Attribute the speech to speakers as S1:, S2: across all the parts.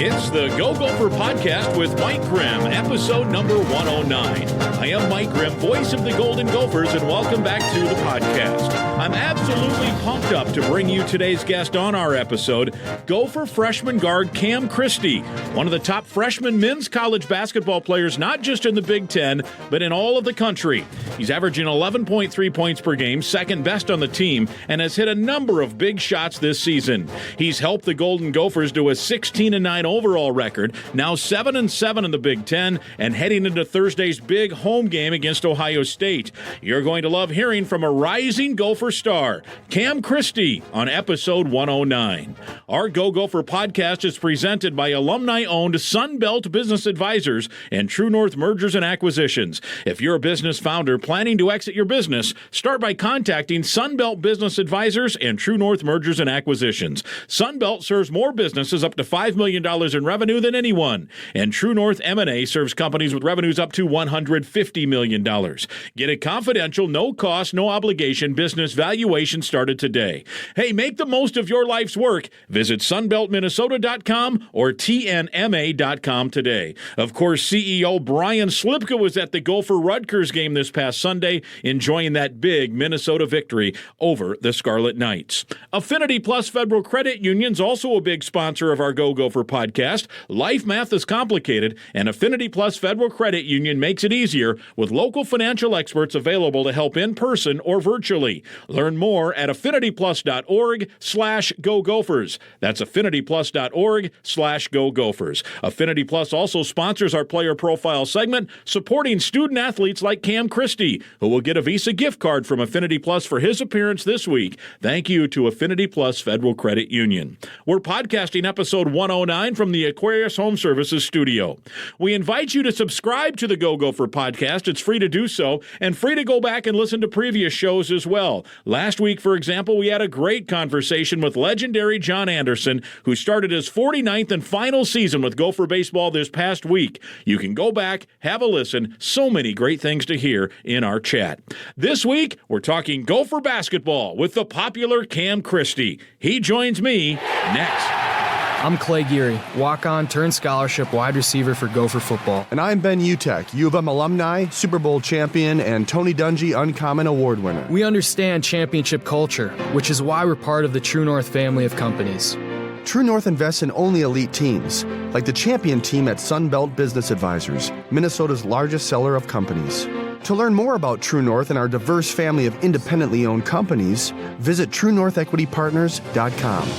S1: It's the Go Gopher Podcast with Mike Grimm, episode number 109. I am Mike Grimm, voice of the Golden Gophers, and welcome back to the podcast. I'm absolutely pumped up to bring you today's guest on our episode, Gopher freshman guard Cam Christie, one of the top freshman men's college basketball players, not just in the Big Ten, but in all of the country. He's averaging 11.3 points per game, second best on the team, and has hit a number of big shots this season. He's helped the Golden Gophers to a 16-9 overall record, now 7-7 in the Big Ten, and heading into Thursday's big home game against Ohio State. You're going to love hearing from a rising Gopher star, Cam Christie, on episode 109. Our Go Gopher podcast is presented by alumni-owned Sunbelt Business Advisors and True North Mergers and Acquisitions. If you're a business founder planning to exit your business, start by contacting Sunbelt Business Advisors and True North Mergers and Acquisitions. Sunbelt serves more businesses up to $5 million in revenue than anyone, and True North M&A serves companies with revenues up to $150 million. Get a confidential, no-cost, no-obligation business valuation started today. Hey, make the most of your life's work. Visit sunbeltminnesota.com or tnma.com today. Of course, CEO Brian Slipka was at the Gopher-Rutgers game this past Sunday, enjoying that big Minnesota victory over the Scarlet Knights. Affinity Plus Federal Credit Union's also a big sponsor of our Go Gopher podcast. Life math is complicated, and Affinity Plus Federal Credit Union makes it easier with local financial experts available to help in person or virtually. Learn more at affinityplus.org/Go Gophers. That's affinityplus.org/Go Gophers. Affinity Plus also sponsors our player profile segment, supporting student athletes like Cam Christie, who will get a Visa gift card from Affinity Plus for his appearance this week. Thank you to Affinity Plus Federal Credit Union. We're podcasting episode 109 from the Aquarius Home Services studio. We invite you to subscribe to the Go Gopher podcast. It's free to do so, and free to go back and listen to previous shows as well. Last week, for example, we had a great conversation with legendary John Anderson, who started his 49th and final season with Gopher baseball this past week. You can go back, have a listen. So many great things to hear in our chat. This week, we're talking Gopher basketball with the popular Cam Christie. He joins me next.
S2: I'm Clay Geary, walk-on turned scholarship wide receiver for Gopher football.
S3: And I'm Ben Utek, U of M alumni, Super Bowl champion, and Tony Dungy Uncommon Award winner.
S2: We understand championship culture, which is why we're part of the True North family of companies.
S3: True North invests in only elite teams, like the champion team at Sunbelt Business Advisors, Minnesota's largest seller of companies. To learn more about True North and our diverse family of independently owned companies, visit TrueNorthEquityPartners.com.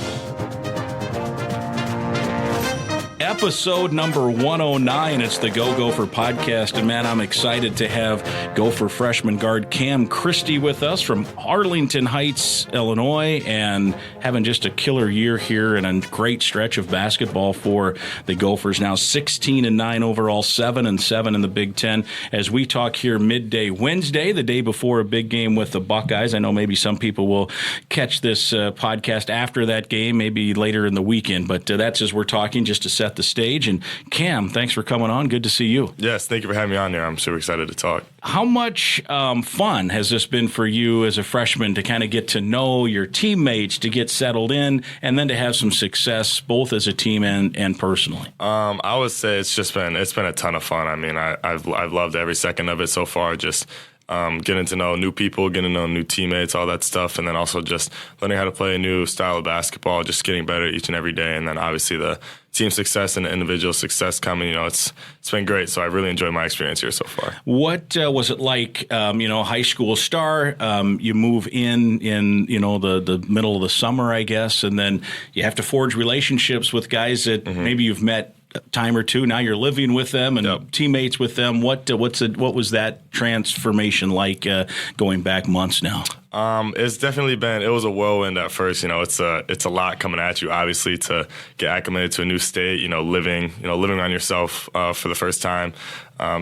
S1: Episode number 109. It's the Go Gopher podcast, and man, I'm excited to have Gopher freshman guard Cam Christie with us from Arlington Heights, Illinois, and having just a killer year here and a great stretch of basketball for the Gophers. Now 16-9 overall, 7-7 in the Big Ten. As we talk here midday Wednesday, the day before a big game with the Buckeyes. I know maybe some people will catch this podcast after that game, maybe later in the weekend, but that's as we're talking, just to set the stage. And Cam, thanks for coming on. Good to see you.
S4: Yes, thank you for having me on here. I'm super excited to talk.
S1: How much fun has this been for you as a freshman to kind of get to know your teammates, to get settled in, and then to have some success both as a team and personally?
S4: I would say it's been a ton of fun. I mean, I've loved every second of it so far. Just getting to know new people, getting to know new teammates, all that stuff, and then also just learning how to play a new style of basketball, just getting better each and every day, and then obviously the team success and the individual success coming. It's been great, so I really enjoyed my experience here so far.
S1: What was it like, high school star, you move in the middle of the summer, I guess, and then you have to forge relationships with guys that maybe you've met a time or two. Now you're living with them and teammates with them. What was that transformation like going back months now?
S4: It's definitely been, it was a whirlwind at first. It's a lot coming at you, obviously, to get acclimated to a new state, living on yourself for the first time.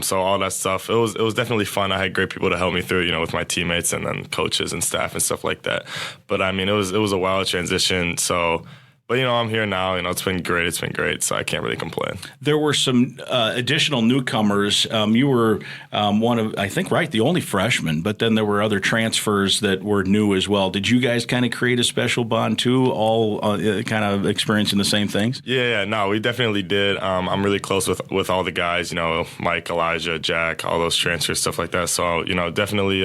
S4: So all that stuff, it was definitely fun. I had great people to help me through, with my teammates and then coaches and staff and stuff like that. But I mean, it was a wild transition. So But, I'm here now. It's been great. It's been great, so I can't really complain.
S1: There were some additional newcomers. You were one of, I think, the only freshman, but then there were other transfers that were new as well. Did you guys kind of create a special bond, too, all kind of experiencing the same things?
S4: Yeah, no, we definitely did. I'm really close with all the guys, Mike, Elijah, Jack, all those transfers, stuff like that. So, definitely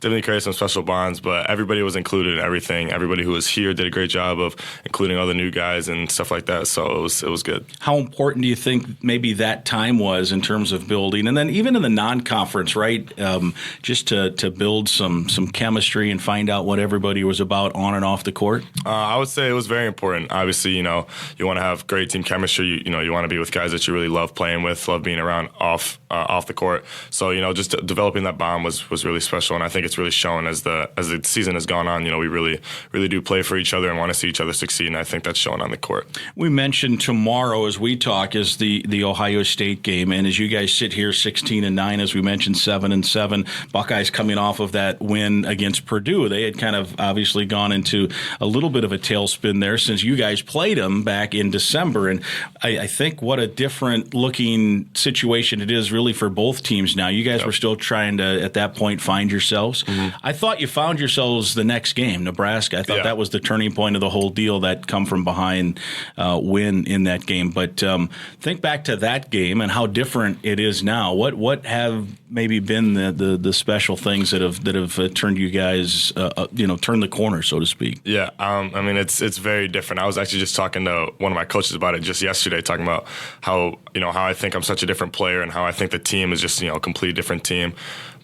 S4: created some special bonds, but everybody was included in everything. Everybody who was here did a great job of including other new guys and stuff like that, so it was good.
S1: How important do you think maybe that time was in terms of building, and then even in the non-conference, right? Just to build some chemistry and find out what everybody was about on and off the court?
S4: I would say it was very important. Obviously, you want to have great team chemistry. You want to be with guys that you really love playing with, love being around off the court. So, just developing that bond was really special, and I think it's really shown as the season has gone on. We really do play for each other and want to see each other succeed, and I think that's shown on the court.
S1: We mentioned tomorrow as we talk is the Ohio State game, and as you guys sit here 16-9, as we mentioned 7-7, Buckeyes coming off of that win against Purdue. They had kind of obviously gone into a little bit of a tailspin there since you guys played them back in December, and I think what a different looking situation it is really for both teams now. You guys were still trying to, at that point, find yourselves. Mm-hmm. I thought you found yourselves the next game, Nebraska. I thought that was the turning point of the whole deal, that come from behind win in that game. But think back to that game and how different it is now. What have maybe been the special things that have turned you guys, turned the corner, so to speak?
S4: Yeah, it's very different. I was actually just talking to one of my coaches about it just yesterday, talking about how I think I'm such a different player and how I think the team is just a completely different team.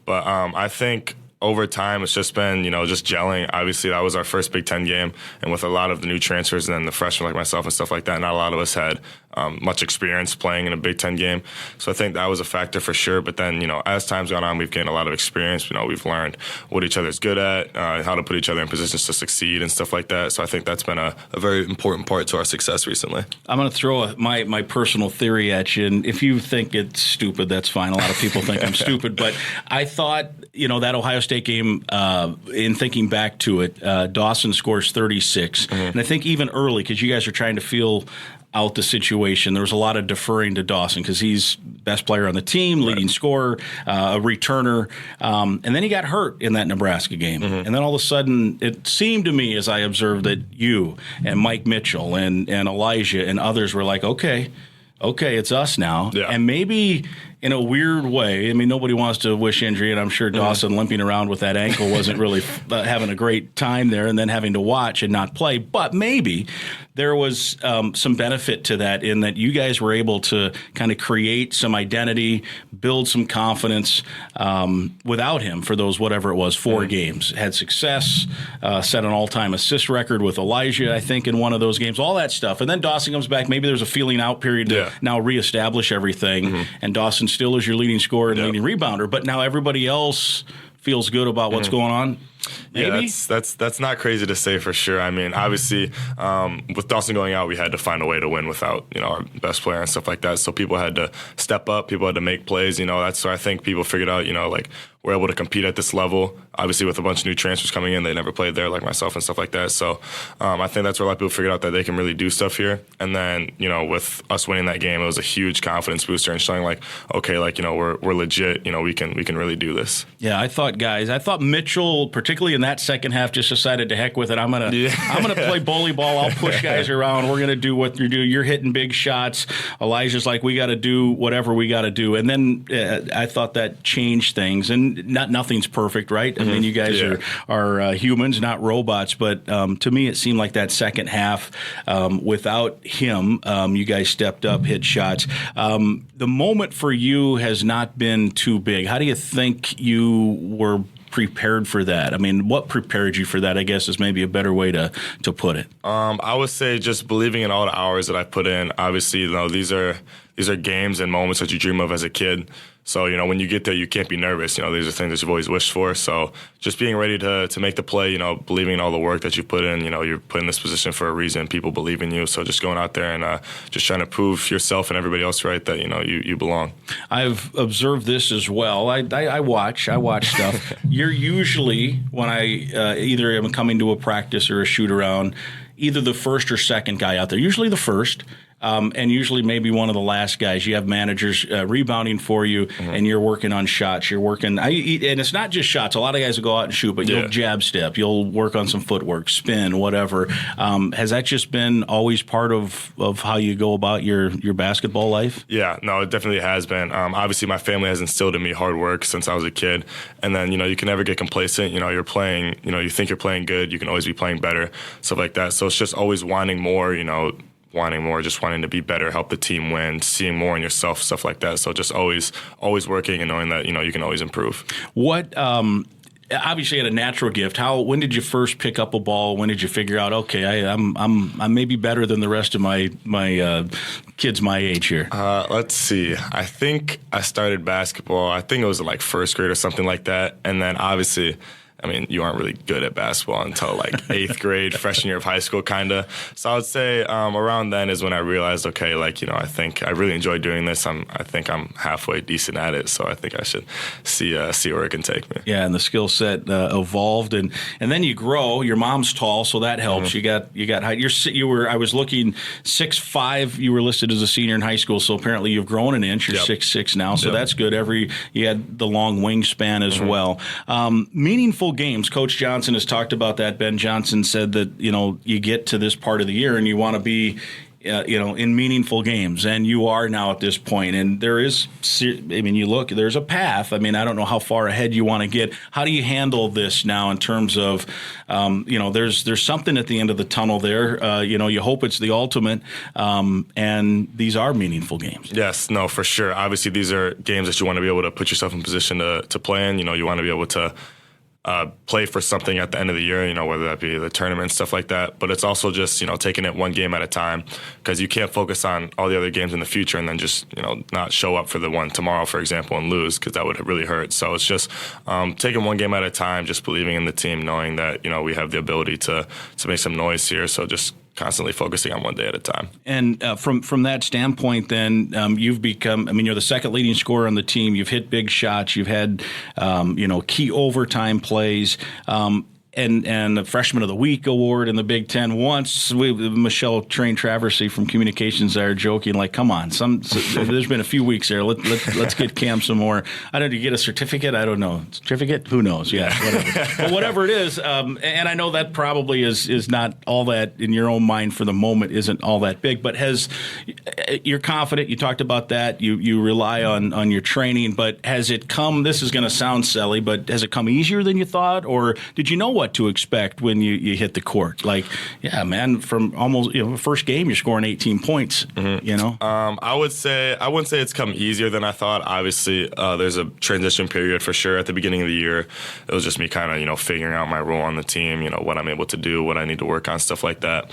S4: But I think over time, it's just been, just gelling. Obviously, that was our first Big Ten game, and with a lot of the new transfers and then the freshmen like myself and stuff like that, not a lot of us had much experience playing in a Big Ten game. So I think that was a factor for sure. But then, as time's gone on, we've gained a lot of experience. We've learned what each other's good at, how to put each other in positions to succeed and stuff like that. So I think that's been a very important part to our success recently.
S1: I'm going to throw my personal theory at you, and if you think it's stupid, that's fine. A lot of people think I'm stupid. But I thought, that Ohio State game, in thinking back to it, Dawson scores 36. Mm-hmm. And I think even early, because you guys are trying to feel out the situation, there was a lot of deferring to Dawson because he's best player on the team, leading scorer, a returner, and then he got hurt in that Nebraska game. Mm-hmm. And then all of a sudden, it seemed to me as I observed that you and Mike Mitchell and Elijah and others were like, okay, it's us now. Yeah. And maybe in a weird way, nobody wants to wish injury, and I'm sure Dawson limping around with that ankle wasn't really having a great time there and then having to watch and not play. But maybe there was some benefit to that in that you guys were able to kind of create some identity, build some confidence without him for those, whatever it was, 4 games. Had success, set an all-time assist record with Elijah, I think, in one of those games, all that stuff. And then Dawson comes back. Maybe there's a feeling out period to now reestablish everything, and Dawson still is your leading scorer and leading rebounder, but now everybody else feels good about what's going on. Maybe?
S4: Yeah, that's not crazy to say for sure. Obviously, with Dawson going out, we had to find a way to win without, our best player and stuff like that. So people had to step up. People had to make plays. That's where I think people figured out, we're able to compete at this level. Obviously, with a bunch of new transfers coming in, they never played there, like myself and stuff like that. So I think that's where a lot of people figured out that they can really do stuff here. And then, with us winning that game, it was a huge confidence booster and showing we're legit. We can really do this.
S1: Yeah, I thought Mitchell, particularly in that second half, just decided to heck with it. I'm gonna play bully ball. I'll push guys around. We're gonna do what you do. You're hitting big shots. Elijah's like, we got to do whatever we got to do. And then I thought that changed things. And nothing's perfect, right? Mm-hmm. You guys are humans, not robots. But to me, it seemed like that second half, without him, you guys stepped up, hit shots. The moment for you has not been too big. How do you think you were prepared for that? What prepared you for that, I guess, is maybe a better way to put it.
S4: I would say just believing in all the hours that I put in. Obviously, these are games and moments that you dream of as a kid. So, when you get there, you can't be nervous. These are things that you've always wished for. So just being ready to make the play, believing in all the work that you put in. You're put in this position for a reason. People believe in you. So just going out there and just trying to prove yourself and everybody else right that, you belong.
S1: I've observed this as well. I watch stuff. You're usually, when I either am coming to a practice or a shoot around,
S5: either the first or second guy out there, usually the first. And usually maybe one of the last guys. You have managers rebounding for you, and you're working on shots. You're working, and it's not just shots. A lot of guys will go out and shoot, but you'll jab step. You'll work on some footwork, spin, whatever. Has that just been always part of how you go about your basketball life?
S4: Yeah, no, it definitely has been. Obviously, my family has instilled in me hard work since I was a kid. And then, you can never get complacent. You're playing, you think you're playing good. You can always be playing better, stuff like that. So it's just always wanting more, just wanting to be better, help the team win, seeing more in yourself, stuff like that. So just always working and knowing that, you can always improve.
S5: What, obviously you had a natural gift. When did you first pick up a ball? When did you figure out, okay, I'm maybe better than the rest of my kids my age here?
S4: Let's see. I think I started basketball, I think it was in like first grade or something like that. And then obviously, you aren't really good at basketball until like 8th grade, freshman year of high school, kind of. So I would say around then is when I realized, okay, I think I really enjoy doing this. I think I'm halfway decent at it. So I think I should see where it can take me.
S5: Yeah, and the skill set evolved, and then you grow. Your mom's tall, so that helps. You got height. I was looking 6'5". You were listed as a senior in high school, so apparently you've grown an inch. You're 6'6" now, so that's good. You had the long wingspan as well. Meaningful games. Coach Johnson has talked about that. Ben Johnson said that, you get to this part of the year and you want to be, in meaningful games. And you are now at this point. And there is, there's a path. I don't know how far ahead you want to get. How do you handle this now in terms of, there's something at the end of the tunnel there. You hope it's the ultimate. And these are meaningful games.
S4: Yes, no, for sure. Obviously, these are games that you want to be able to put yourself in position to play in. You want to be able to play for something at the end of the year, whether that be the tournament, stuff like that. But it's also just, taking it one game at a time, because you can't focus on all the other games in the future and then just, not show up for the one tomorrow, for example, and lose, because that would really hurt. So it's just taking one game at a time, just believing in the team, knowing that, we have the ability to make some noise here. So just constantly focusing on one day at a time. And
S5: from that standpoint, then you've become, you're the second leading scorer on the team. You've hit big shots. You've had, key overtime plays. And the Freshman of the Week award in the Big Ten. Once Michelle Traversy from Communications there joking, like, come on, there's been a few weeks there. Let's get Cam some more. I don't know, do you get a certificate? I don't know. Certificate? Who knows? Yeah, whatever. But whatever it is, and I know that probably is not all that in your own mind for the moment isn't all that big, but you're confident. You talked about that. You rely on your training, but has it come, this is going to sound silly, but has it come easier than you thought, or did you know what to expect when you hit the court? Like, yeah, man, from almost first game you're scoring 18 points.
S4: I wouldn't say it's come easier than I thought. Obviously, there's a transition period for sure. At the beginning of the year, it was just me kind of figuring out my role on the team, what I'm able to do, what I need to work on, stuff like that.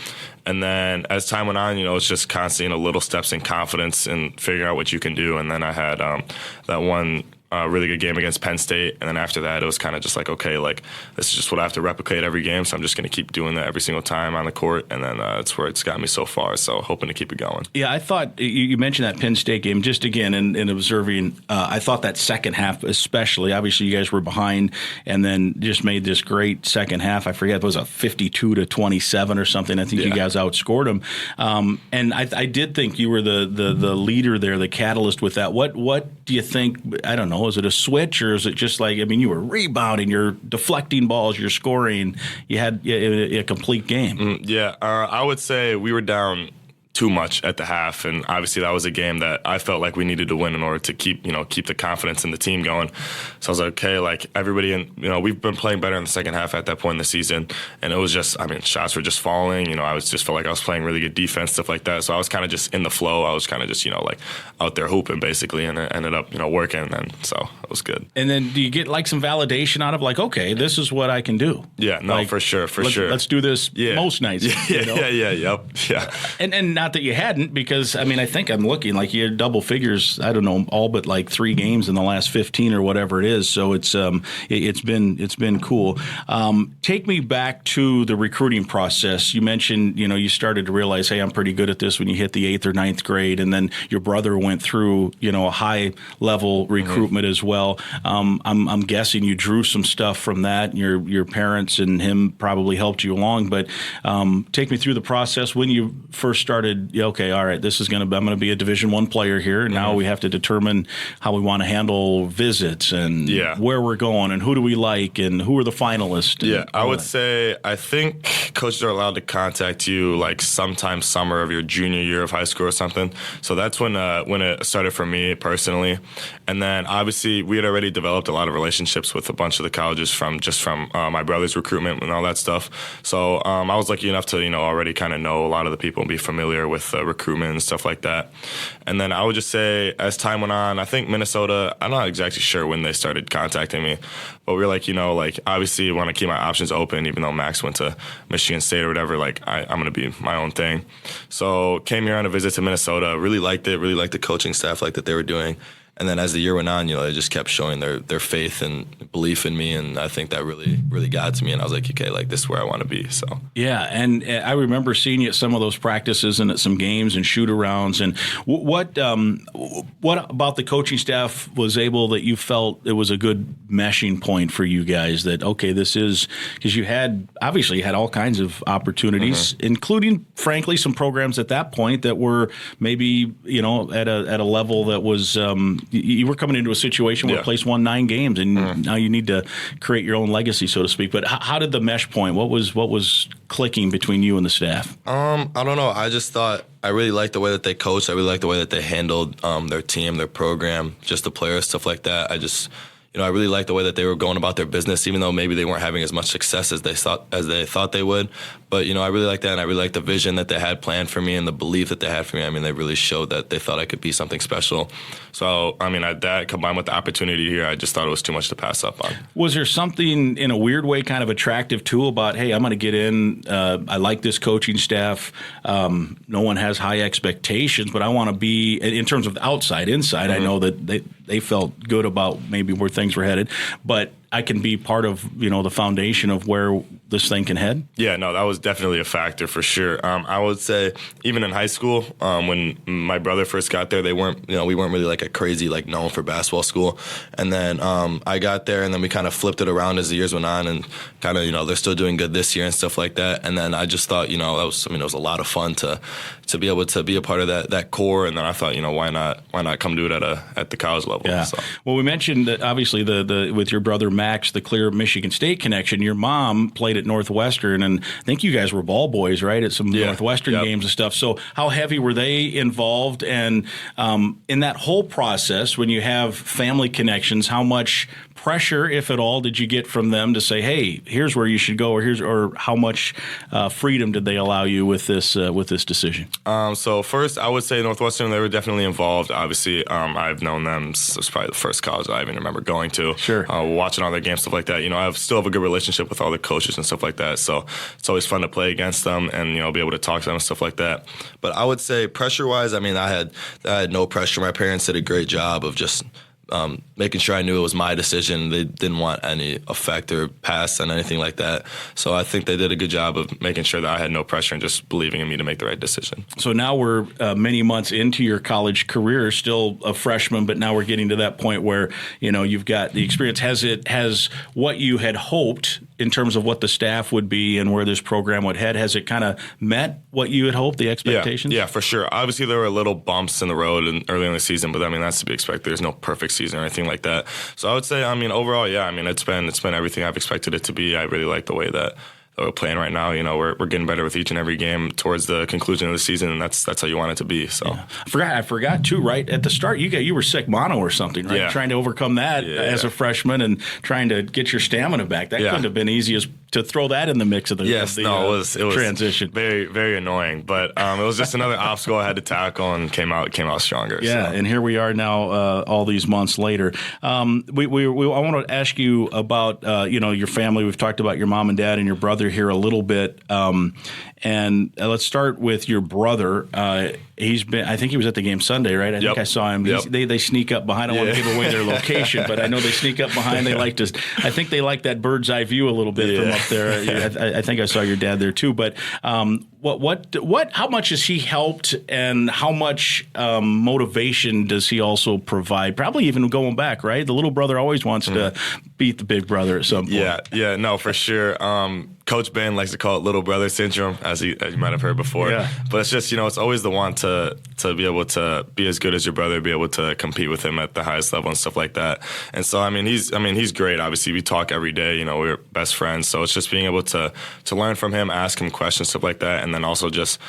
S4: And then as time went on, it's just constantly little steps in confidence and figuring out what you can do. And then I had that one really good game against Penn State, and then after that it was kind of just like, okay, like this is just what I have to replicate every game, so I'm just going to keep doing that every single time on the court, and then that's where it's got me so far, so hoping to keep it going.
S5: Yeah, I thought you mentioned that Penn State game, just again in observing, I thought that second half especially, obviously you guys were behind and then just made this great second half. I forget, it was a 52-27 or something. I think you guys outscored them, and I did think you were the leader there, the catalyst with that. What do you think? I don't know, is it a switch, or is it just like, you were rebounding, you're deflecting balls, you're scoring, you had a complete game?
S4: I would say we were down too much at the half, and obviously that was a game that I felt like we needed to win in order to keep the confidence in the team going. So I was like, okay, like everybody, we've been playing better in the second half at that point in the season, and it was just, shots were just falling. I just felt like I was playing really good defense, stuff like that. So I was kind of just in the flow. I was kind of just like out there hooping basically, and it ended up working, and so it was good.
S5: And then do you get like some validation out of like, okay, this is what I can do?
S4: Yeah, no, like, for sure.
S5: Let's do this most nights.
S4: Yeah.
S5: And not that you hadn't, because I think I'm looking like you had double figures. I don't know, all but like 3 games in the last 15 or whatever it is. So it's been cool. Take me back to the recruiting process. You mentioned you started to realize, hey, I'm pretty good at this when you hit the 8th or 9th grade, and then your brother went through a high level recruitment as well. I'm guessing you drew some stuff from that. And your parents and him probably helped you along, but take me through the process when you first started. Okay, all right, I'm going to be a Division I player here. And now we have to determine how we want to handle visits and where we're going and who do we like and who are the finalists.
S4: Yeah, I would say I think coaches are allowed to contact you like sometime summer of your junior year of high school or something. So that's when it started for me personally. And then obviously we had already developed a lot of relationships with a bunch of the colleges from my brother's recruitment and all that stuff. So I was lucky enough to already kind of know a lot of the people and be familiar with recruitment and stuff like that. And then I would just say as time went on, I think Minnesota, I'm not exactly sure when they started contacting me, but we were like, obviously want to keep my options open, even though Max went to Michigan State or whatever, I'm going to be my own thing. So came here on a visit to Minnesota, really liked it, really liked the coaching staff, liked that they were doing. And then as the year went on, they just kept showing their faith and belief in me, and I think that really, really got to me. And I was like, okay, this is where I want to be. So
S5: yeah, and I remember seeing you at some of those practices and at some games and shoot-arounds. And what about the coaching staff was able that you felt it was a good meshing point for you guys? That this is because you had all kinds of opportunities, including frankly some programs at that point that were maybe at a level that was. You were coming into a situation where place won 9 games, and now you need to create your own legacy, so to speak. But how did the mesh point? What was clicking between you and the staff?
S4: I don't know. I just thought I really liked the way that they coached. I really liked the way that they handled their team, their program, just the players, stuff like that. I really liked the way that they were going about their business, even though maybe they weren't having as much success as they thought they would. But I really liked that, and I really liked the vision that they had planned for me and the belief that they had for me. They really showed that they thought I could be something special. So that combined with the opportunity here, I just thought it was too much to pass up on.
S5: Was there something in a weird way kind of attractive too about, hey, I'm going to get in, I like this coaching staff, no one has high expectations, but I want to be, in terms of the outside, inside, I know that they felt good about maybe where things were headed, but I can be part of, the foundation of where this thing can head? Yeah, no, that was definitely a factor for sure. I would say even in high school, when my brother first got there, we weren't really like a crazy, known for basketball school. And then I got there, and then we kind of flipped it around as the years went on, and kind of, they're still doing good this year and stuff like that. And then I just thought, it was a lot of fun to be able to be a part of that core. And then I thought, why not come do it at the college level? Yeah. So. Well, we mentioned that obviously the with your brother Max, the clear Michigan State connection. Your mom played at Northwestern, and I think you guys were ball boys, right, at some Northwestern games and stuff. So how heavy were they involved? And in that whole process, when you have family connections, how much pressure, if at all, did you get from them to say, hey, here's where you should go, or how much freedom did they allow you with this decision?
S4: So first, I would say Northwestern, they were definitely involved. Obviously, I've known them. It's probably the first college I even remember going to.
S5: Sure.
S4: Watching all their games, stuff like that. I still have a good relationship with all the coaches and stuff like that. So it's always fun to play against them and, be able to talk to them and stuff like that. But I would say pressure-wise, I had no pressure. My parents did a great job of just making sure I knew it was my decision. They didn't want any effect or pass on anything like that. So I think they did a good job of making sure that I had no pressure and just believing in me to make the right decision.
S5: So now we're many months into your college career, still a freshman, but now we're getting to that point where, you've got the experience. Has what you had hoped in terms of what the staff would be and where this program would head, has it kind of met what you had hoped, the expectations?
S4: Yeah, for sure. Obviously, there were little bumps in the road early in the season, but that's to be expected. There's no perfect season or anything like that. So I would say, overall, it's been everything I've expected it to be. I really like the way that we're playing right now. We're getting better with each and every game towards the conclusion of the season, and that's how you want it to be. So
S5: I forgot too. Right at the start, you were sick mono or something, right?
S4: Yeah.
S5: Trying to overcome that as a freshman and trying to get your stamina back. That couldn't have been easy as to throw that in the mix of the,
S4: yes,
S5: of the
S4: it was
S5: transition.
S4: Very, very annoying, but it was just another obstacle I had to tackle and came out stronger.
S5: Yeah,
S4: so.
S5: And here we are now, all these months later. I want to ask you about your family. We've talked about your mom and dad and your brother here a little bit, and let's start with your brother. I think he was at the game Sunday, right? I think I saw him.
S4: Yep.
S5: They sneak up behind. I don't want to give away their location, but I know they sneak up behind. They like to. I think they like that bird's eye view a little bit from up there. I think I saw your dad there too. But how much has he helped, and how much motivation does he also provide? Probably even going back, right? The little brother always wants to beat the big brother at some point.
S4: Yeah, no, for sure. Coach Ben likes to call it little brother syndrome, as you might have heard before. Yeah. But it's just, it's always the want to be able to be as good as your brother, be able to compete with him at the highest level and stuff like that. And so, he's great. Obviously, we talk every day. We're best friends. So it's just being able to learn from him, ask him questions, stuff like that, and then also just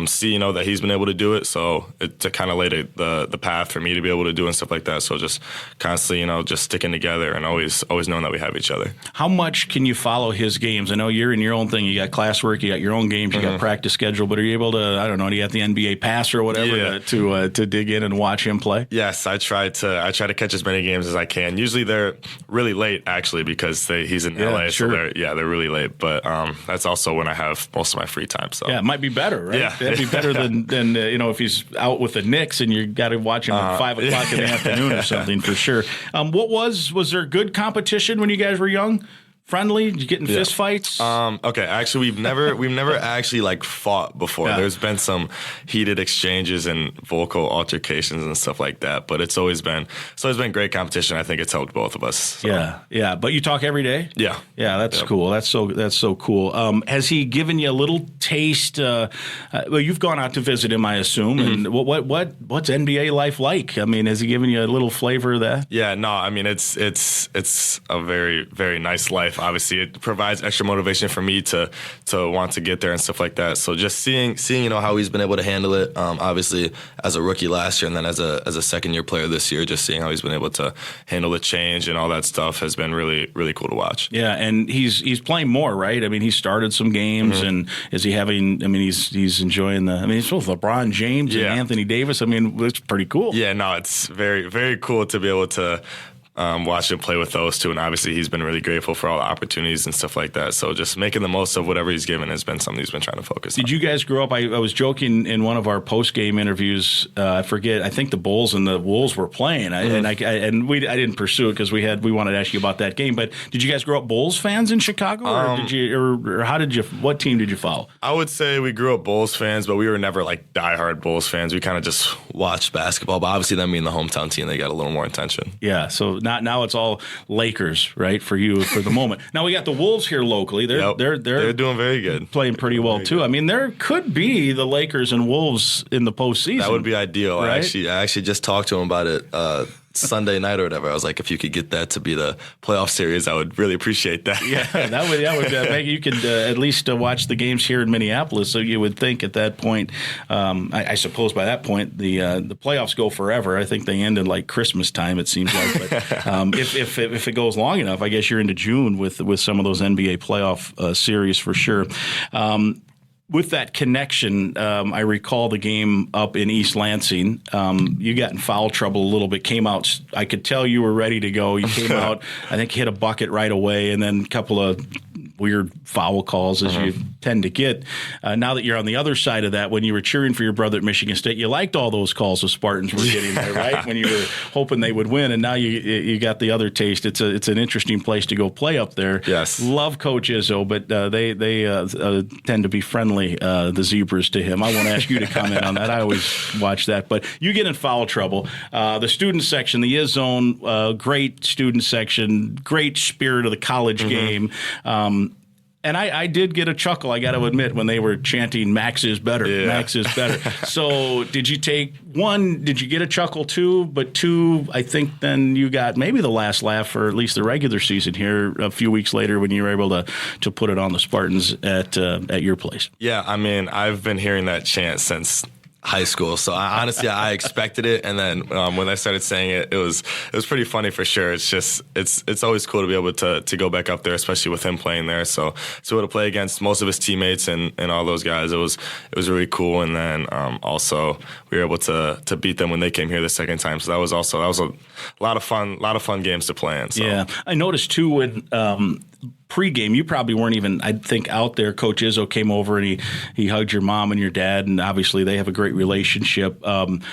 S4: see, that he's been able to do it. So to kind of lay the path for me to be able to do and stuff like that. So just constantly, just sticking together and always knowing that we have each other.
S5: How much can you follow his games? I know you're in your own thing. You got classwork, you got your own games, you got practice schedule, but are you able to, I don't know, do you have the NBA pass or whatever to dig in and watch him play?
S4: Yes, I try to catch as many games as I can. Usually they're really late, actually, because he's in LA,
S5: sure.
S4: So they're really late. But that's also when I have most of my free time. So
S5: yeah, it might be better, right?
S4: Yeah.
S5: It'd be better than if he's out with the Knicks and you got to watch him at 5 o'clock in the afternoon or something for sure. Was there good competition when you guys were young? Friendly? Did you get in fist fights?
S4: Okay, actually, we've never actually fought before. Yeah. There's been some heated exchanges and vocal altercations and stuff like that, but it's always been great competition. I think it's helped both of us. So.
S5: Yeah. But you talk every day?
S4: Yeah.
S5: That's cool. That's so cool. Has he given you a little taste? Well, you've gone out to visit him, I assume. And what's NBA life like? Has he given you a little flavor of that?
S4: Yeah. No. It's a very, very nice life. Obviously, it provides extra motivation for me to want to get there and stuff like that. So just seeing how he's been able to handle it, obviously as a rookie last year and then as a second year player this year, just seeing how he's been able to handle the change and all that stuff has been really, really cool to watch. Yeah,
S5: and he's playing more, right? He started some games, and is he having? He's enjoying he's with LeBron James and Anthony Davis. It's pretty cool.
S4: Yeah, no, it's very, very cool to be able to watch him play with those two, and obviously he's been really grateful for all the opportunities and stuff like that. So just making the most of whatever he's given has been something he's been trying to focus on.
S5: Did you guys grow up? I was joking in one of our post-game interviews. I forget. I think the Bulls and the Wolves were playing, I didn't pursue it because we wanted to ask you about that game. But did you guys grow up Bulls fans in Chicago, or how did you? What team did you follow?
S4: I would say we grew up Bulls fans, but we were never diehard Bulls fans. We kind of just watched basketball. But obviously, them being the hometown team, they got a little more attention.
S5: Yeah. So now it's all Lakers, right, for you for the moment. Now we got the Wolves here locally. They're
S4: doing very good,
S5: playing pretty well too. There could be the Lakers and Wolves in the postseason.
S4: That would be ideal.
S5: Right?
S4: I actually just talked to him about it Sunday night or whatever. I was like, if you could get that to be the playoff series, I would really appreciate that.
S5: Yeah, that would make you could at least watch the games here in Minneapolis. So you would think at that point, I suppose by that point the playoffs go forever. I think they end in Christmas time. It seems like, but if it goes long enough, I guess you're into June with some of those NBA playoff series for sure. With that connection, I recall the game up in East Lansing. You got in foul trouble a little bit, came out. I could tell you were ready to go. You came out, I think hit a bucket right away, and then a couple of weird foul calls as you tend to get. Now that you're on the other side of that, when you were cheering for your brother at Michigan State, you liked all those calls the Spartans were getting there, right? When you were hoping they would win, and now you got the other taste. It's an interesting place to go play up there.
S4: Yes.
S5: Love Coach Izzo, but they tend to be friendly, the Zebras, to him. I won't ask you to comment on that. I always watch that. But you get in foul trouble. The student section, the Izzone, great student section, great spirit of the college game. And I did get a chuckle, I got to admit, when they were chanting "Max is better, Max is better." So did you take one? Did you get a chuckle too? But two, I think then you got maybe the last laugh for at least the regular season here a few weeks later when you were able to put it on the Spartans at your place.
S4: Yeah, I've been hearing that chant since high school. So honestly, I expected it, and then when I started saying it, it was pretty funny for sure. It's just it's always cool to be able to go back up there, especially with him playing there. So to be able to play against most of his teammates and all those guys, it was really cool. And then also we were able to beat them when they came here the second time. So that was a lot of fun games to play in. So.
S5: Yeah, I noticed too when. Pre-game, you probably weren't even, I think, out there. Coach Izzo came over and he hugged your mom and your dad, and obviously they have a great relationship. And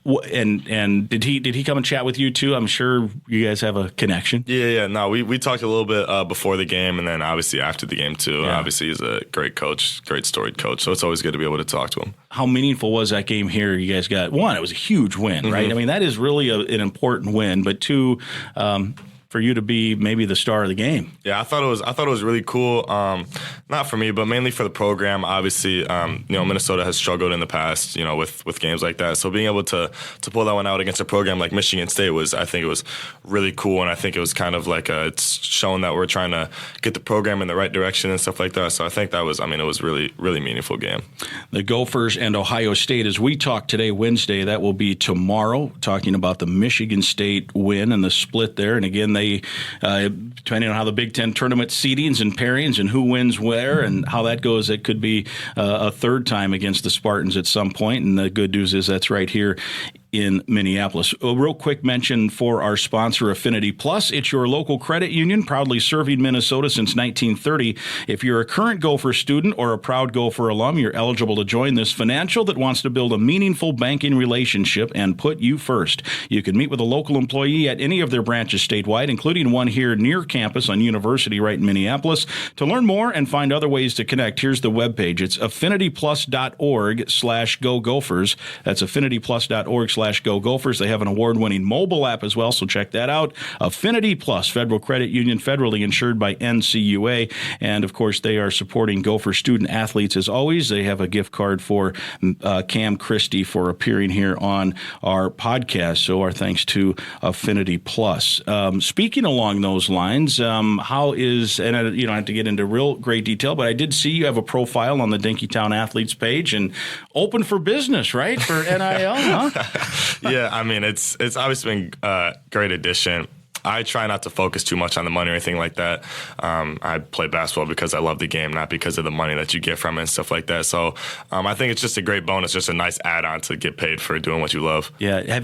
S5: did he come and chat with you too? I'm sure you guys have a connection.
S4: Yeah. No, we talked a little bit before the game, and then obviously after the game too.
S5: Yeah.
S4: Obviously, he's a great coach, great storied coach. So it's always good to be able to talk to him.
S5: How meaningful was that game here? You guys got one. It was a huge win, right? I mean, that is really an important win. But two. For you to be maybe the star of the game.
S4: Yeah, I thought it was really cool. Not for me, but mainly for the program. Obviously, Minnesota has struggled in the past, with games like that. So being able to pull that one out against a program like Michigan State I think it was really cool, and I think it was kind of like it's showing that we're trying to get the program in the right direction and stuff like that. So I think it was really, really meaningful game. The
S5: Gophers and Ohio State, as we talk today, Wednesday, that will be tomorrow, talking about the Michigan State win and the split there. And again, depending on how the Big Ten tournament seedings and pairings and who wins where and how that goes, it could be a third time against the Spartans at some point. And the good news is that's right here in Minneapolis. A real quick mention for our sponsor, Affinity Plus. It's your local credit union, proudly serving Minnesota since 1930. If you're a current Gopher student or a proud Gopher alum, you're eligible to join this financial that wants to build a meaningful banking relationship and put you first. You can meet with a local employee at any of their branches statewide, including one here near campus on University right in Minneapolis. To learn more and find other ways to connect, here's the webpage. It's affinityplus.org/Go Gophers. That's affinityplus.org/Go Gophers. They have an award-winning mobile app as well, so check that out. Affinity Plus, Federal Credit Union, federally insured by NCUA. And, of course, they are supporting Gopher student-athletes as always. They have a gift card for Cam Christie for appearing here on our podcast. So our thanks to Affinity Plus. Speaking along those lines, how is, and you don't have to get into real great detail, but I did see you have a profile on the Dinkytown Athletes page and open for business, right? For NIL, huh?
S4: Yeah, I mean, it's obviously been a great addition. I try not to focus too much on the money or anything like that. I play basketball because I love the game, not because of the money that you get from it and stuff like that. So I think it's just a great bonus, just a nice add-on to get paid for doing what you love.
S5: Yeah.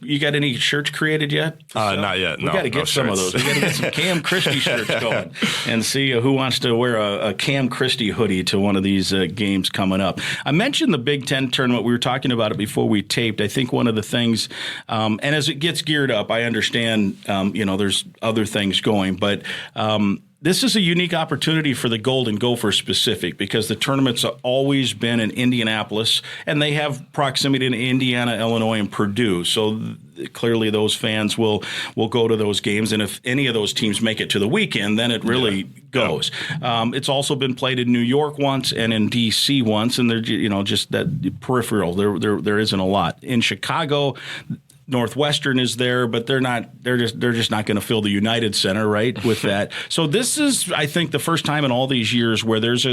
S5: You got any shirts created yet?
S4: Not yet.
S5: We got to get some of those. We got to get some Cam Christie shirts going and see who wants to wear a Cam Christie hoodie to one of these games coming up. I mentioned the Big Ten tournament. We were talking about it before we taped. I think one of the things, and as it gets geared up, I understand, there's other things going, but this is a unique opportunity for the Golden Gopher specific because the tournament's always been in Indianapolis, and they have proximity to Indiana, Illinois, and Purdue. So clearly those fans will go to those games, and if any of those teams make it to the weekend, then it really goes. It's also been played in New York once and in D.C. once, and they're just that peripheral. There isn't a lot. In Chicago, Northwestern is there, but they're just not going to fill the United Center, right, with that. So this is, I think, the first time in all these years where there's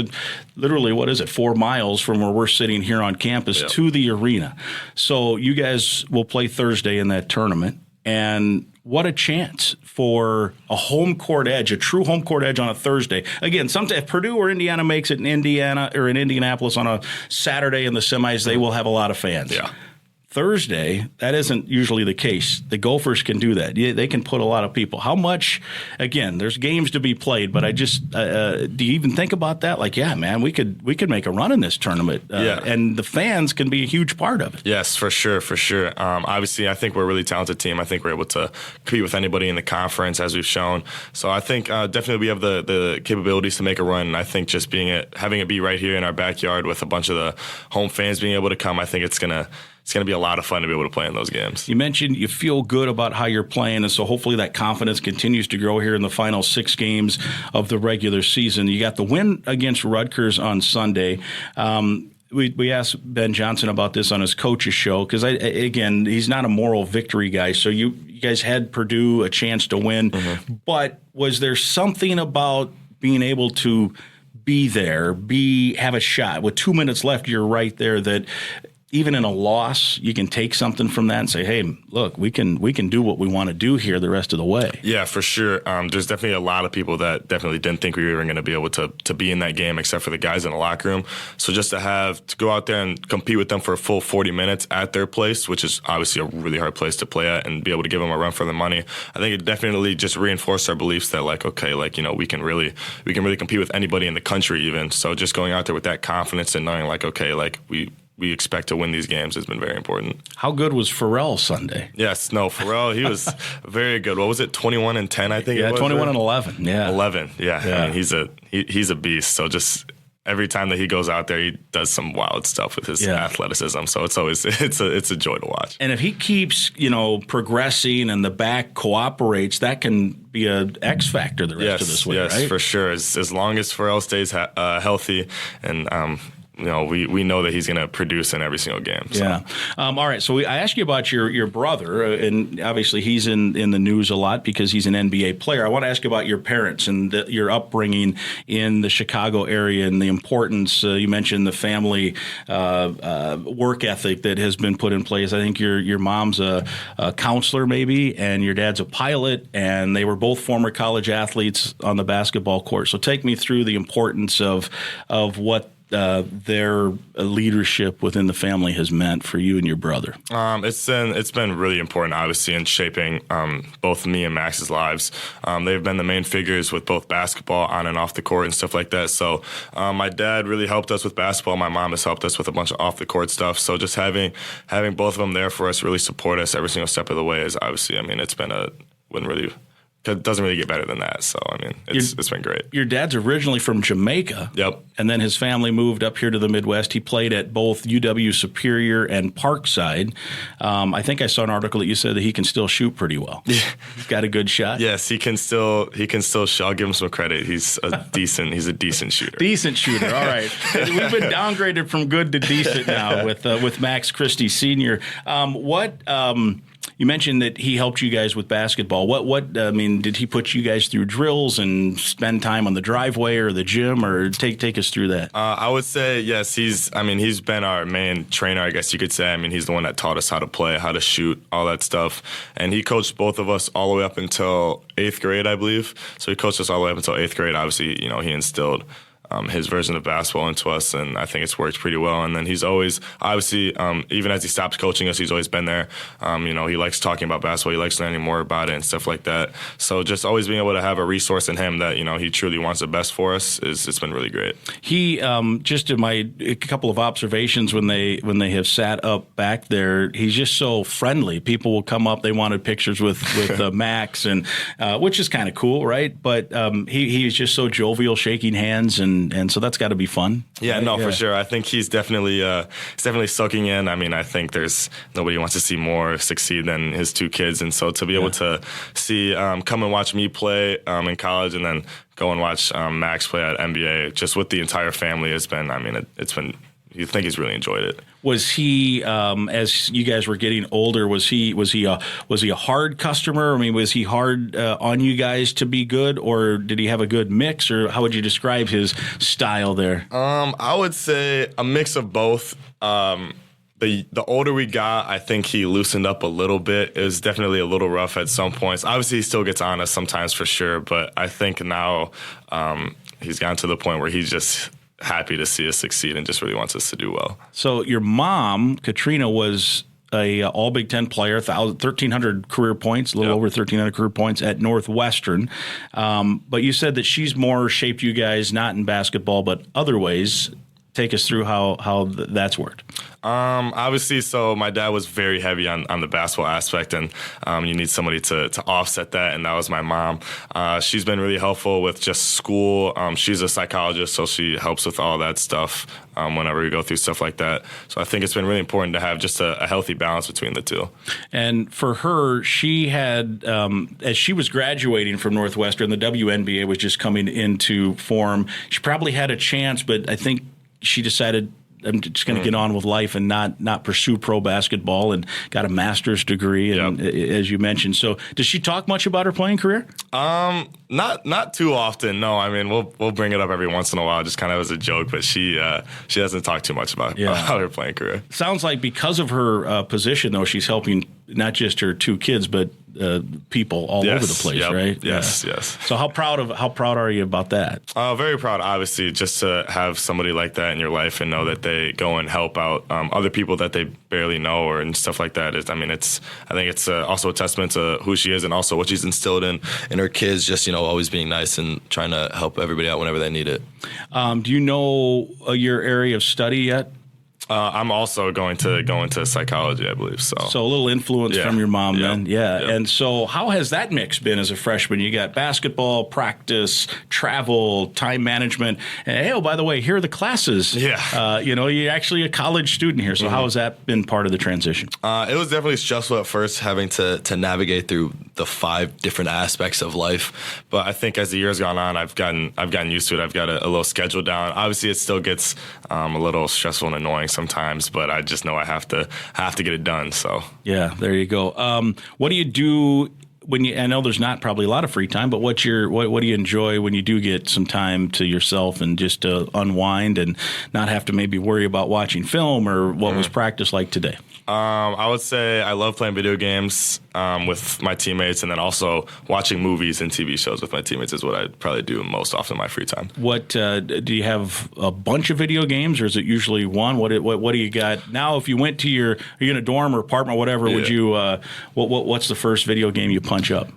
S5: literally 4 miles from where we're sitting here on campus to the arena. So you guys will play Thursday in that tournament, and what a chance for a home court edge, a true home court edge on a Thursday. Again, sometimes if Purdue or Indiana makes it in Indiana or in Indianapolis on a Saturday in the semis, they will have a lot of fans.
S4: Yeah.
S5: Thursday, that isn't usually the case. The Gophers can do that. They can put a lot of people. How much, again, there's games to be played, but I just, do you even think about that? Like, yeah, man, we could make a run in this tournament. And the fans can be a huge part of it.
S4: Yes, for sure. Obviously, I think we're a really talented team. I think we're able to compete with anybody in the conference, as we've shown. So I think definitely we have the capabilities to make a run. And I think just having it be right here in our backyard with a bunch of the home fans being able to come, I think it's going to be a lot of fun to be able to play in those games.
S5: You mentioned you feel good about how you're playing, and so hopefully that confidence continues to grow here in the final 6 games of the regular season. You got the win against Rutgers on Sunday. We asked Ben Johnson about this on his coach's show because, again, he's not a moral victory guy, so you guys had Purdue a chance to win. Mm-hmm. But was there something about being able to be there, have a shot? With 2 minutes left, you're right there that – even in a loss, you can take something from that and say, hey, look, we can do what we want to do here the rest of the way.
S4: Yeah, for sure. There's definitely a lot of people that definitely didn't think we were going to be able to be in that game, except for the guys in the locker room. So just to go out there and compete with them for a full 40 minutes at their place, which is obviously a really hard place to play at, and be able to give them a run for their money, I think it definitely just reinforced our beliefs that we can really compete with anybody in the country even. So just going out there with that confidence and knowing we expect to win these games has been very important.
S5: How good was Pharrell Sunday?
S4: Yes, no, Pharrell, he was very good. What was it, 21-10, I think it was?
S5: 21-11, yeah. 11,
S4: yeah. I mean, he's a beast. So just every time that he goes out there, he does some wild stuff with his athleticism. So it's a joy to watch.
S5: And if he keeps, progressing and the back cooperates, that can be an X factor the rest of this week, right?
S4: Yes, for sure. As long as Pharrell stays healthy and we know that he's going to produce in every single game. So.
S5: Yeah. All right. So I asked you about your brother, and obviously he's in the news a lot because he's an NBA player. I want to ask you about your parents and your upbringing in the Chicago area and the importance. You mentioned the family work ethic that has been put in place. I think your mom's a counselor maybe, and your dad's a pilot, and they were both former college athletes on the basketball court. So take me through the importance of what their leadership within the family has meant for you and your brother.
S4: It's been really important, obviously, in shaping both me and Max's lives. They've been the main figures with both basketball on and off the court and stuff like that. So my dad really helped us with basketball. My mom has helped us with a bunch of off the court stuff. So just having both of them there for us, really support us every single step of the way is obviously, it's been it doesn't really get better than that. So, it's been great.
S5: Your dad's originally from Jamaica.
S4: Yep.
S5: And then his family moved up here to the Midwest. He played at both UW Superior and Parkside. I think I saw an article that you said that he can still shoot pretty well. Yeah. He's got a good shot.
S4: Yes, he can still shoot. I'll give him some credit. He's a decent shooter.
S5: Decent shooter. All right. We've been downgraded from good to decent now with Max Christie Sr. You mentioned that he helped you guys with basketball. Did he put you guys through drills and spend time on the driveway or the gym, or take us through that?
S4: I would say yes. He's been our main trainer, I guess you could say. He's the one that taught us how to play, how to shoot, all that stuff. And he coached both of us all the way up until 8th grade, I believe. So he coached us all the way up until 8th grade. Obviously, he instilled his version of basketball into us, and I think it's worked pretty well. And then he's always, obviously, even as he stops coaching us, he's always been there. He likes talking about basketball. He likes learning more about it and stuff like that. So just always being able to have a resource in him that, he truly wants the best for us it's been really great. He,
S5: just in a couple of observations when they have sat up back there, he's just so friendly. People will come up, they wanted pictures with Max, and which is kind of cool, right? But he's just so jovial, shaking hands, and so that's got to be fun.
S4: Yeah, right? No, for sure. I think he's definitely soaking in. I think there's nobody wants to see more succeed than his two kids, and so to be able to see come and watch me play in college, and then go and watch Max play at NBA, just with the entire family, it's been. It's been. You think he's really enjoyed it.
S5: Was he, as you guys were getting older, was he a hard customer? Was he hard on you guys to be good, or did he have a good mix, or how would you describe his style there?
S4: I would say a mix of both. The older we got, I think he loosened up a little bit. It was definitely a little rough at some points. Obviously, he still gets on us sometimes for sure, but I think now he's gotten to the point where he's just happy to see us succeed and just really wants us to do well.
S5: So your mom, Katrina, was a all Big Ten player, 1,300 career points, a little over 1,300 career points at Northwestern. But you said that she's more shaped you guys, not in basketball, but other ways. Take us through how that's worked.
S4: Obviously, so my dad was very heavy on the basketball aspect, and you need somebody to offset that, and that was my mom. She's been really helpful with just school. She's a psychologist, so she helps with all that stuff whenever we go through stuff like that. So I think it's been really important to have just a healthy balance between the two.
S5: And for her, she had, as she was graduating from Northwestern, the WNBA was just coming into form. She probably had a chance, but I think she decided I'm just going to get on with life and not pursue pro basketball, and got a master's degree, and as you mentioned. So does she talk much about her playing career?
S4: Not too often. No, I mean we'll bring it up every once in a while, just kind of as a joke. But she doesn't talk too much about her playing career.
S5: Sounds like because of her position, though, she's helping not just her 2 kids, but people all over the place, right?
S4: Yes.
S5: So how proud are you about that?
S4: Very proud, obviously, just to have somebody like that in your life and know that they go and help out other people that they barely know and stuff like that. I think it's also a testament to who she is and also what she's instilled in her kids. Just always being nice and trying to help everybody out whenever they need it.
S5: Do you know your area of study yet?
S4: I'm also going to go into psychology, I believe. So
S5: a little influence from your mom then. Yeah.
S4: Yep.
S5: And so how has that mix been as a freshman? You got basketball, practice, travel, time management. And, hey, by the way, here are the classes.
S4: Yeah.
S5: You're actually a college student here. So how has that been part of the transition?
S4: It was definitely stressful at first, having to navigate through the 5 different aspects of life. But I think as the years gone on, I've gotten used to it. I've got a little schedule down. Obviously, it still gets a little stressful and annoying sometimes, but I just know I have to get it done. So
S5: yeah, there you go. What do you do I know there's not probably a lot of free time, but what do you enjoy when you do get some time to yourself and just to unwind and not have to maybe worry about watching film, or what was practice like today?
S4: I would say I love playing video games with my teammates, and then also watching movies and TV shows with my teammates is what I probably do most often in my free time. What
S5: do you have a bunch of video games, or is it usually one? What do you got now? If you went to are you in a dorm or apartment or whatever, would you what's the first video game you punch up?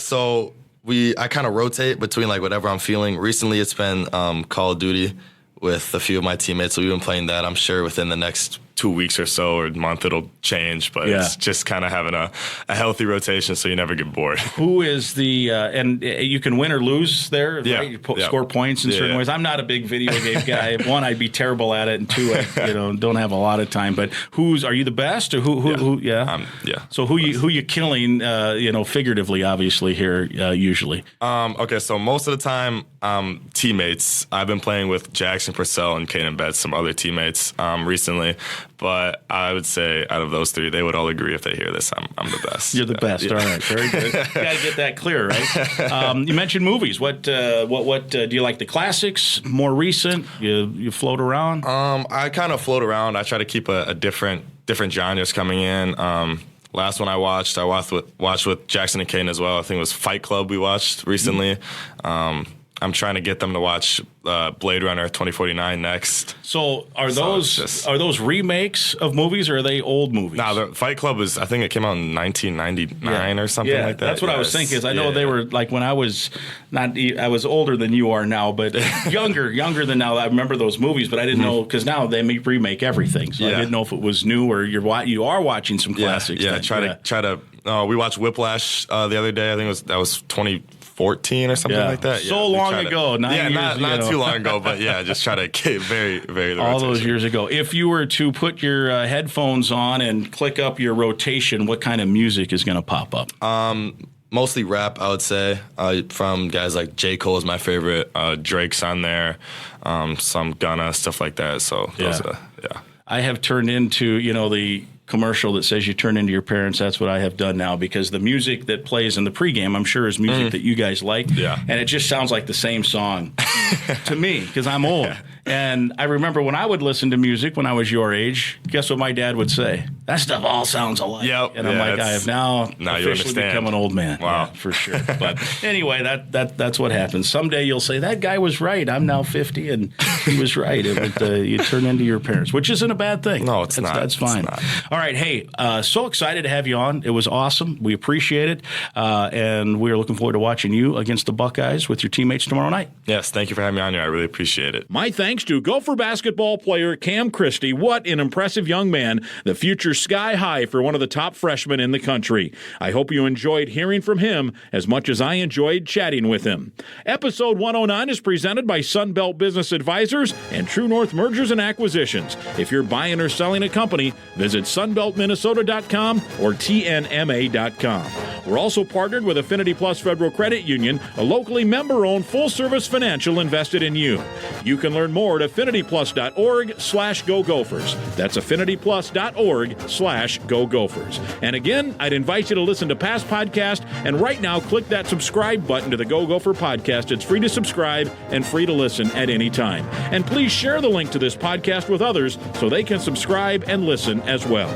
S4: So I kind of rotate between like whatever I'm feeling. Recently, it's been Call of Duty with a few of my teammates. So we've been playing that. I'm sure within the next 2 weeks or so or a month it'll change, but it's just kind of having a healthy rotation so you never get bored. Who is
S5: and you can win or lose there, right? You score points in certain ways. I'm not a big video game guy. 1, I'd be terrible at it, and 2, I don't have a lot of time. But are you the best, or who? So who you killing? Figuratively, obviously here usually.
S4: Okay, so most of the time, teammates. I've been playing with Jackson Purcell and Caden Betts, some other teammates recently. But I would say out of those 3, they would all agree if they hear this, I'm the best.
S5: You're the best. All right, very good. Got to get that clear, right? You mentioned movies. What do you like? The classics, more recent? You float around?
S4: I kind of float around. I try to keep a different genres coming in. Last one I watched with Jackson and Caden as well. I think it was Fight Club we watched recently. I'm trying to get them to watch Blade Runner 2049 next.
S5: So are those remakes of movies, or are they old movies?
S4: No, the Fight Club I think it came out in 1999 or something like that.
S5: That's what I was thinking. Is I know they were like when I was I was older than you are now, but younger than now. I remember those movies, but I didn't know, because now they remake everything. So I didn't know if it was new or you are watching some classics.
S4: Yeah, try to. We watched Whiplash the other day. I think that was 2014 or something like that.
S5: So long ago. 9 years,
S4: not too long ago, but just try to get very, very
S5: all those years ago. If you were to put your headphones on and click up your rotation, what kind of music is going to pop up?
S4: Mostly rap, I would say, from guys like J. Cole is my favorite. Drake's on there, some Gunna, stuff like that. So
S5: I have turned into, the commercial that says you turn into your parents. That's what I have done now, because the music that plays in the pregame, I'm sure, is music that you guys like.
S4: Yeah.
S5: And it just sounds like the same song to me, because I'm old. Yeah. And I remember when I would listen to music when I was your age, guess what my dad would say? That stuff all sounds alike.
S4: Yep.
S5: And I'm like, I have now officially become an old man.
S4: Wow.
S5: Yeah, for sure. But anyway, that's what happens. Someday you'll say, that guy was right. I'm now 50, and he was right. You turn into your parents, which isn't a bad thing.
S4: No, it's not.
S5: That's fine. All right. Hey, so excited to have you on. It was awesome. We appreciate it. And we're looking forward to watching you against the Buckeyes with your teammates tomorrow night.
S4: Yes. Thank you for having me on here. I really appreciate it.
S1: My thanks to Gopher basketball player Cam Christie. What an impressive young man. The future sky high for one of the top freshmen in the country. I hope you enjoyed hearing from him as much as I enjoyed chatting with him. Episode 109 is presented by Sunbelt Business Advisors and True North Mergers and Acquisitions. If you're buying or selling a company, visit sunbeltminnesota.com or tnma.com. We're also partnered with Affinity Plus Federal Credit Union, a locally member-owned full-service financial invested in you. You can learn more more at affinityplus.org/Go Gophers. That's affinityplus.org/Go Gophers. And again, I'd invite you to listen to past podcasts, and right now click that subscribe button to the Go Gopher Podcast. It's free to subscribe and free to listen at any time. And please share the link to this podcast with others so they can subscribe and listen as well.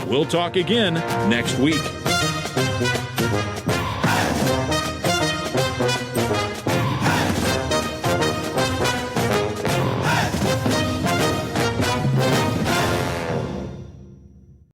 S1: We'll talk again next week.